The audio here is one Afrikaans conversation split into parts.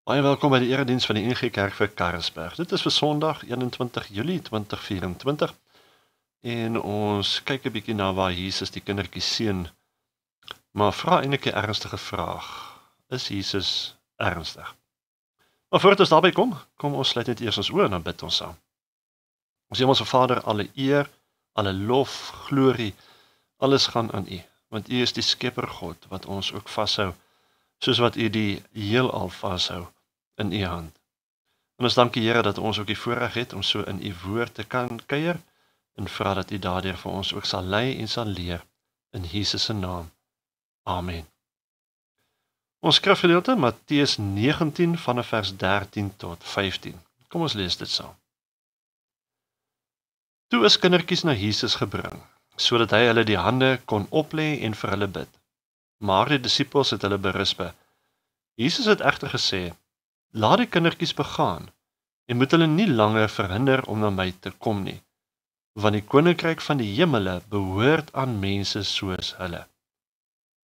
Baie welkom by die erediens van die NG Kerk vir Karasberg. Dit is vir Sondag 21 Julie 2024 en ons kyk 'n bietjie na waar Jesus die kindertjies seën. Maar vra eintlik 'n ernstige vraag. Is Jesus ernstig? Maar voordat ons daarby kom ons sluit net eers ons oë en dan bid ons saam. Ons Hemelse Vader, alle eer, alle lof, glorie, alles gaan aan U, want U is die Skepper God wat ons ook vashou, soos wat U die heelal vashou in U hand. En ons dank U Here dat ons ook die voorreg het om so in U woord te kan kuier en vra dat U daardeur vir ons ook sal lei en sal leer in Jesus se naam. Amen. Ons skrifgedeelte Matteus 19 vanaf vers 13 tot 15. Kom ons lees dit saam. Toe is kindertjies na Jesus gebring, sodat hy hulle die hande kon oplê en vir hulle bid. Maar die disippels het hulle berisp. Jesus het egter gesê: "Laat die kindertjies begaan en moet hulle nie langer verhinder om na my te kom nie, want die koninkryk van die hemele behoort aan mense soos hulle."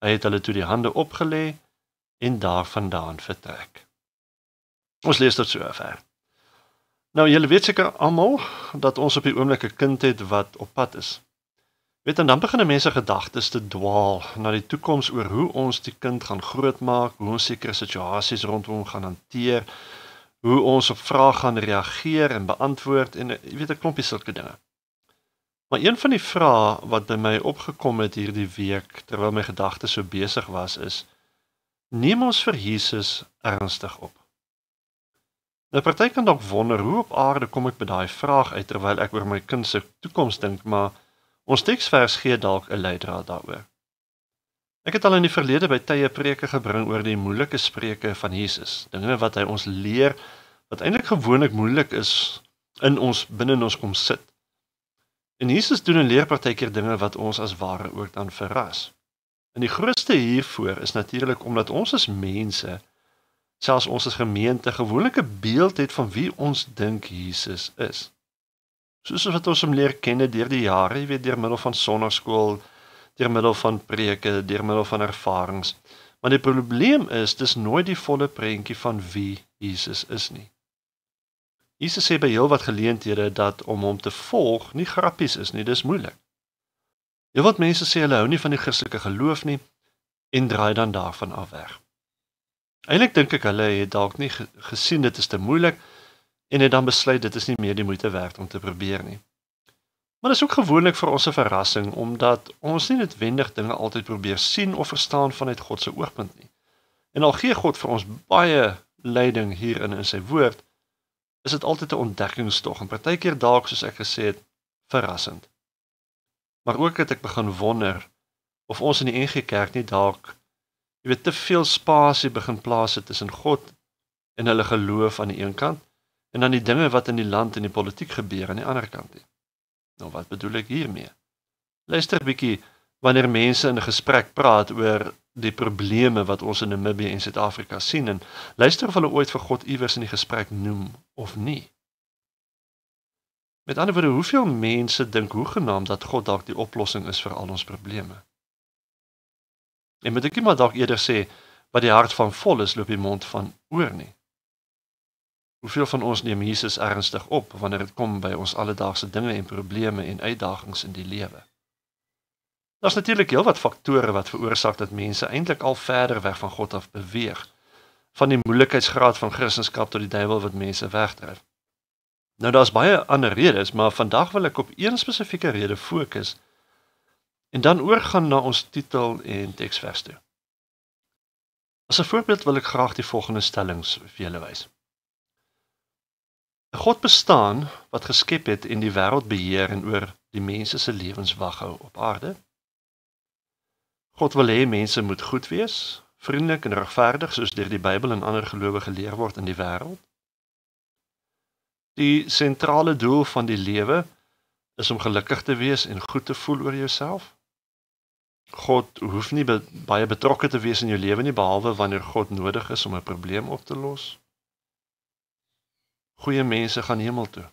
Hy het hulle toe die hande opgelê en daarvandaan vertrek. Ons lees tot sover. Nou, julle weet seker almal dat ons op die oomblik 'n kind het wat op pad is. Weet, en dan begin mense gedagtes te dwaal na die toekoms oor hoe ons die kind gaan grootmaak, hoe ons sekere situasies rondom hom gaan hanteer, hoe ons op vrae gaan reageer en beantwoord en jy weet 'n klompie sulke dinge. Maar een van die vrae wat by my opgekom het hierdie week terwyl my gedagtes so besig was is: neem ons vir Jesus ernstig op? Nou, party kan dalk wonder, hoe op aarde kom ek by daai vraag uit terwyl ek oor my kind se toekoms dink, maar ons teksvers gee dalk 'n leidraad daaroor. Ek het al in die verlede by tye preke gebring oor die moeilike spreuke van Jesus, dinge wat hy ons leer, wat eintlik gewoonlik moeilik is binne in ons kom sit. En Jesus doen en leer partykeer dinge wat ons as ware ook dan verras. En die grootste hiervoor is natuurlik omdat ons as mense, selfs ons as gemeente, gewoonlik 'n beeld het van wie ons dink Jesus is. Soos wat ons hom leer ken deur die jare, jy weet, deur middel van sonnaarskool, deur middel van preke, deur middel van ervarings. Maar die probleem is, dis nooit die volle prentjie van wie Jesus is nie. Jesus sê by heel wat geleenthede dat om hom te volg nie grappies is nie, dis moeilik. Heel wat mense sê hulle hou nie van die Christelike geloof nie en draai dan daarvan af weg. Eintlik dink ek hulle het dalk nie gesien dit is te moeilik en het dan besluit dit is nie meer die moeite werd om te probeer nie. Maar dit is ook gewoonlik vir ons 'n verrassing, omdat ons nie noodwendig dinge altyd probeer sien of verstaan vanuit God se oogpunt nie. En al gee God vir ons baie leiding hierin in sy woord, is dit altyd 'n ontdekkingstog en partykeer dalk, soos ek gesê het, verrassend. Maar ook het ek begin wonder of ons in die NG Kerk nie dalk, jy weet, te veel spasie begin plaas het tussen God en hulle geloof aan die een kant en dan die dinge wat in die land en die politiek gebeur aan die ander kant nie. Nou, wat bedoel ek hiermee? Luister 'n bietjie wanneer mense in 'n gesprek praat oor die probleme wat ons in Namibië en Suid-Afrika sien en luister of hulle ooit vir God iewers in die gesprek noem of nie. Met ander woorde, hoeveel mense dink hoegenaamd dat God dalk die oplossing is vir al ons probleme? En moet ek nie maar dalk eerder sê, wat die hart van vol is, loop die mond van oor nie. Hoeveel van ons neem Jesus ernstig op wanneer dit kom by ons alledaagse dinge en probleme en uitdagings in die lewe? Daar's natuurlik heelwat faktore wat veroorsaak dat mense eintlik al verder weg van God af beweeg, van die moeilikheidsgraad van Christendom tot die duiwel wat mense wegdryf. Nou, daar's baie ander redes, maar vandag wil ek op een spesifieke rede fokus en dan oorgaan na ons titel en teksvers toe. As 'n voorbeeld wil ek graag die volgende stellings vir julle wys. 'n God bestaan wat geskep het en die wêreld beheer en oor die mense se lewens wag hou op aarde. God wil hê mense moet goed wees, vriendelik en regverdig soos deur die Bybel en ander gelowe geleer word in die wêreld. Die sentrale doel van die lewe is om gelukkig te wees en goed te voel oor jouself. God hoef nie baie betrokke te wees in jou lewe nie, behalwe wanneer God nodig is om 'n probleem op te los. Goeie mense gaan hemel toe.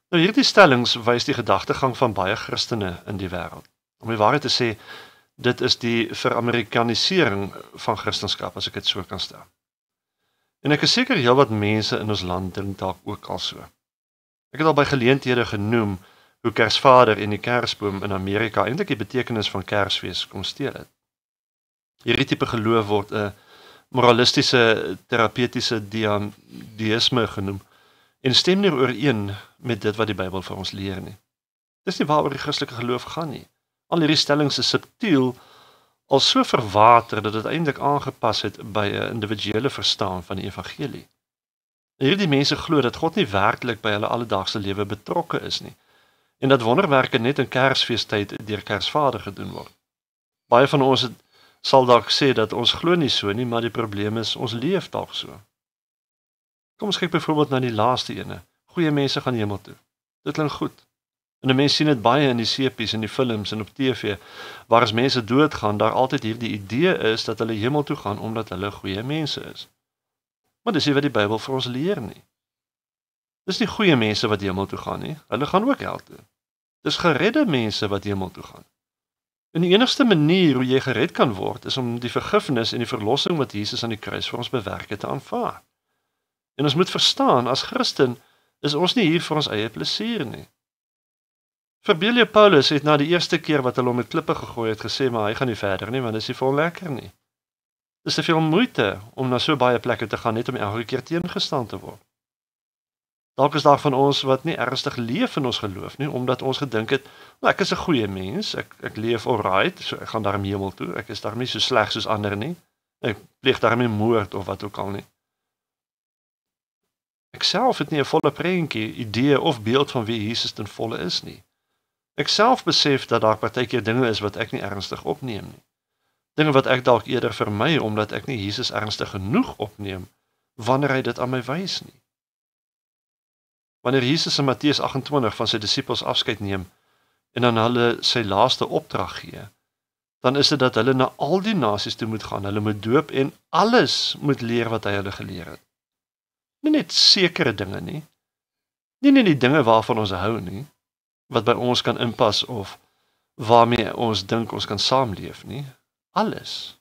Nou, hierdie stellings wys die gedagtegang van baie Christene in die wêreld. Om die waarheid te sê, dit is die veramerikanisering van Christendom, as ek dit so kan stel. En ek is seker heelwat mense in ons land dink dalk ook al so. Ek het al by geleenthede genoem hoe Kersvader en die Kersboom in Amerika eintlik die betekenis van Kersfees kom steel het. Hierdie tipe geloof word 'n moralistiese terapeutiese deïsme genoem en stem nie ooreen met dit wat die Bybel vir ons leer nie. Dis nie waaroor die Christelike geloof gaan nie. Al hierdie stellings is subtiel, al so verwater dat dit eintlik aangepas het by 'n individuele verstaan van die evangelie. En hierdie mense glo dat God nie werklik by hulle alledaagse lewe betrokke is nie en dat wonderwerke net in Kersfeestyd deur Kersvader gedoen word. Baie van ons sal dalk sê dat ons glo nie so nie, maar die probleem is ons leef dalk so. Kom ons kyk byvoorbeeld na die laaste ene. Goeie mense gaan hemel toe. Dit klink goed. En 'n mens sien dit baie in die sepies en die films en op TV, waar as mense doodgaan, daar altyd hierdie idee is dat hulle hemel toe gaan omdat hulle goeie mense is. Maar dis nie wat die Bybel vir ons leer nie. Dis nie goeie mense wat hemel toe gaan nie, hulle gaan ook hel toe. Dis geredde mense wat hemel toe gaan. En die enigste manier hoe jy gered kan word, is om die vergifnis en die verlossing wat Jesus aan die kruis vir ons bewerk het te aanvaar. En ons moet verstaan, as Christen is ons nie hier vir ons eie plesier nie. Verbeel jou Paulus het na die eerste keer wat hulle hom met klippe gegooi het gesê, maar hy gaan nie verder nie, want dit is nie vol lekker nie. Dis te veel moeite om na so baie plekke te gaan net om elke keer teengestaan te word. Dalk is daar van ons wat nie ernstig leef in ons geloof nie, omdat ons gedink het, nou ek is 'n goeie mens, ek leef alright, so ek gaan daarmee hemel toe, ek is daarmee so sleg soos ander nie, ek pleeg daarmee moord of wat ook al nie. Ek self het nie 'n volle prentjie, idee of beeld van wie Jesus ten volle is nie. Ek self besef dat daar partykeer dinge is wat ek nie ernstig opneem nie. Dinge wat ek dalk eerder vermy omdat ek nie Jesus ernstig genoeg opneem wanneer hy dit aan my wys nie. Wanneer Jesus in Matteus 28 van sy disippels afskeid neem en aan hulle sy laaste opdrag gee, dan is dit dat hulle na al die nasies toe moet gaan, hulle moet doop en alles moet leer wat hy hulle geleer het. Nie net sekere dinge nie, nie net die dinge waarvan ons hou nie, wat by ons kan inpas of waarmee ons dink ons kan saamleef nie, alles.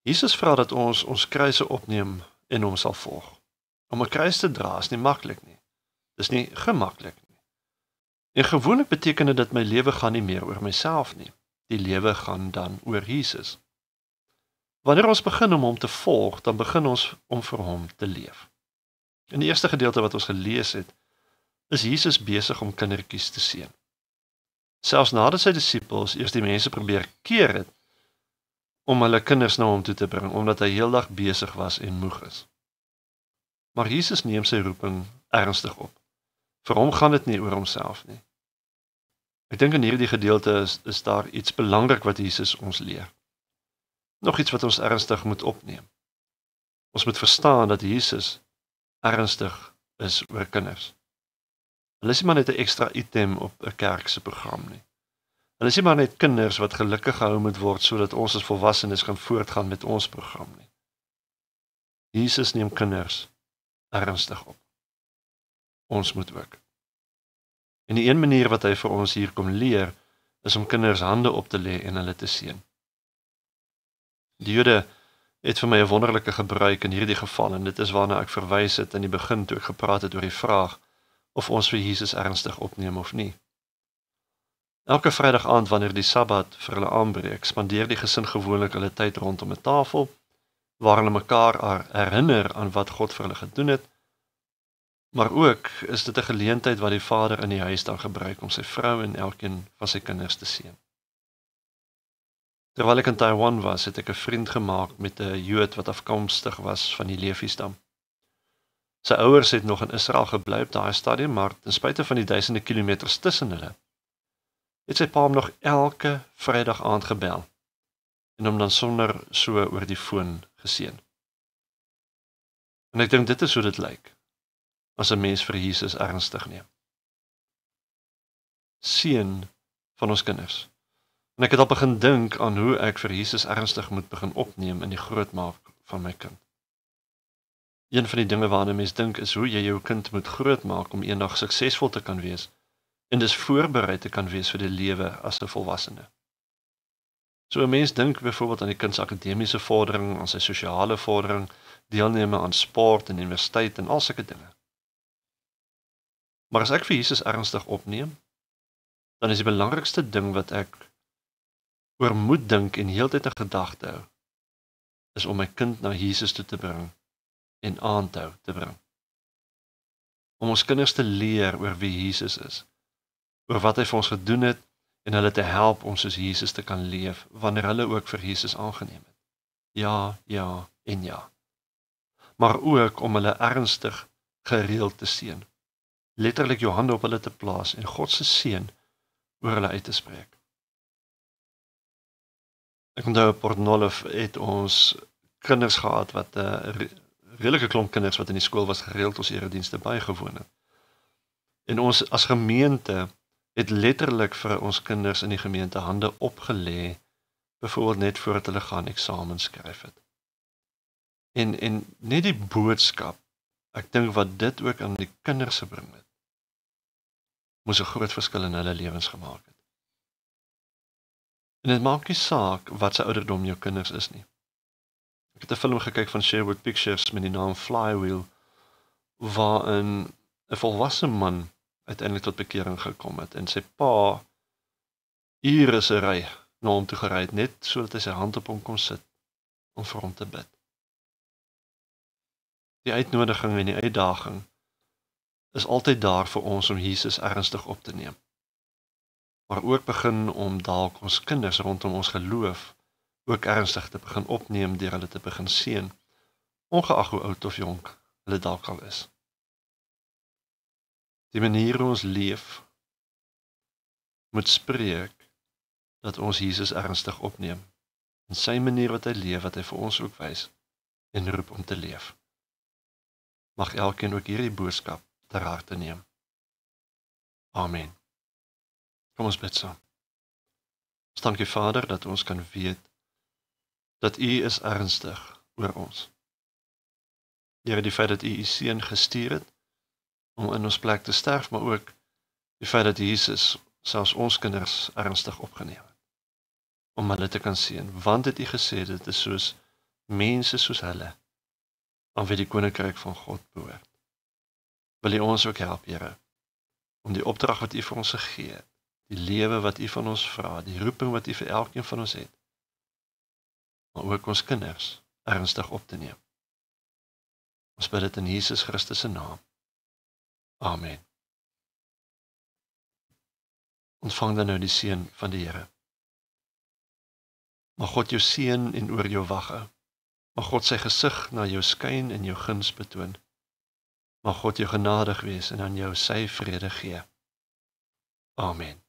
Jesus vra dat ons kruise opneem en hom sal volg. Om 'n kruis te dra is nie maklik nie. Dis nie gemaklik nie. En gewoonlik beteken dit dat my lewe gaan nie meer oor myself nie. Die lewe gaan dan oor Jesus. Wanneer ons begin om hom te volg, dan begin ons om vir hom te leef. In die eerste gedeelte wat ons gelees het, is Jesus besig om kindertjies te seën. Selfs nadat sy disippels eers die mense probeer keer het, om hulle kinders na hom toe te bring, omdat hy heeldag besig was en moeg is. Maar Jesus neem sy roeping ernstig op. Vir hom gaan dit nie oor homself nie. Ek dink in hierdie gedeelte is daar iets belangrik wat Jesus ons leer. Nog iets wat ons ernstig moet opneem. Ons moet verstaan dat Jesus ernstig is oor kinders. Hulle is nie maar net 'n ekstra item op 'n kerk se program nie. Hulle is nie maar net kinders wat gelukkig gehou moet word sodat ons as volwassenes kan voortgaan met ons program nie. Jesus neem kinders ernstig op. Ons moet ook. En die een manier wat hy vir ons hier kom leer, is om kinders hande op te lê en hulle te seën. Die Jode het vir my 'n wonderlike gebruik in hierdie geval, en dit is waarna ek verwys het in die begin toe ek gepraat het oor die vraag of ons vir Jesus ernstig opneem of nie. Elke Vrydag aand wanneer die Sabbat vir hulle aanbreek, spandeer die gesin gewoonlik hulle tyd rondom 'n tafel, waar hulle mekaar herinner aan wat God vir hulle gedoen het, maar ook is dit 'n geleentheid wat die vader in die huis dan gebruik om sy vrou en elkeen van sy kinders te seën. Terwyl ek in Taiwan was, het ek 'n vriend gemaak met 'n Jood wat afkomstig was van die Levi-stam. Sy ouers het nog in Israel gebly op daai stadium, maar ten spyte van die duisende kilometers tussen hulle, het sy pa hom nog elke Vrydag aand gebel en hom dan sonder so oor die foon geseën. En ek dink dit is hoe dit lyk, as 'n mens vir Jesus ernstig neem. Seën van ons kinders. En ek het al begin dink aan hoe ek vir Jesus ernstig moet begin opneem in die grootmaak van my kind. Een van die dinge waarna mens dink is hoe jy jou kind moet grootmaak om eendag suksesvol te kan wees en dus voorberei te kan wees vir die lewe as 'n volwassene. So 'n mens dink byvoorbeeld aan die kind se akademiese vordering, aan sy sosiale vordering, deelneme aan sport en universiteit en al sulke dinge. Maar as ek vir Jesus ernstig opneem, dan is die belangrikste ding wat ek oor moet dink en heeltyd in gedagte hou, is om my kind na Jesus toe te bring en aan te bring. Om ons kinders te leer oor wie Jesus is, oor wat hy vir ons gedoen het en hulle te help om soos Jesus te kan leef, wanneer hulle ook vir Jesus aangeneem het. Ja, ja en ja. Maar ook om hulle ernstig gereeld te seën. Letterlik jou hande op hulle te plaas en God se seën oor hulle uit te spreek. Ek onthou op Port Nolloth het ons kinders gehad wat redelike klomp kinders wat in die skool was gereeld ons eredienste bygewoon het. En ons as gemeente het letterlik vir ons kinders in die gemeente hande opgelê, byvoorbeeld net voordat hulle gaan eksamen skryf het. En net die boodskap, ek dink wat dit ook aan die kinders gebring het, moes 'n groot verskil in hulle lewens gemaak het. En dit maak nie saak wat se ouderdom jou kinders is nie. Ek het 'n film gekyk van Sherwood Pictures met die naam Flywheel, waarin 'n volwasse man uiteindelik tot bekering gekom het en sy pa ure se ry na hom toe gery het, net sodat hy sy hand op hom kon sit om vir hom te bid. Die uitnodiging en die uitdaging is altyd daar vir ons om Jesus ernstig op te neem. Maar ook begin om dalk ons kinders rondom ons geloof ook ernstig te begin opneem deur hulle te begin seën, ongeag hoe oud of jonk hulle dalk al is. Die manier hoe ons leef moet spreek dat ons Jesus ernstig opneem. En sy manier wat hy leef, wat hy vir ons ook wys en roep om te leef. Mag elkeen ook hierdie boodskap ter harte neem. Amen. Kom ons bid saam. Ons dank U Vader dat ons kan weet dat U is ernstig oor ons. Here, die feit dat U Seun gestuur het om in ons plek te sterf, maar ook die feit dat Jesus selfs ons kinders ernstig opgeneem het, om hulle te kan seën, want het U gesê dit is soos mense soos hulle, aan wie die koninkryk van God behoort. Wil U ons ook help, Here, om die opdrag wat U vir ons gegee het, die lewe wat U van ons vra, die roeping wat U vir elkeen van ons het, maar ook ons kinders ernstig op te neem. Ons bid dit in Jesus Christus se naam. Amen. Ontvang dan nou die seën van die Here. Mag God jou seën en oor jou wag hou. Mag God sy gesig na jou skyn en jou guns betoon. Mag God jou genadig wees en aan jou sy vrede gee. Amen.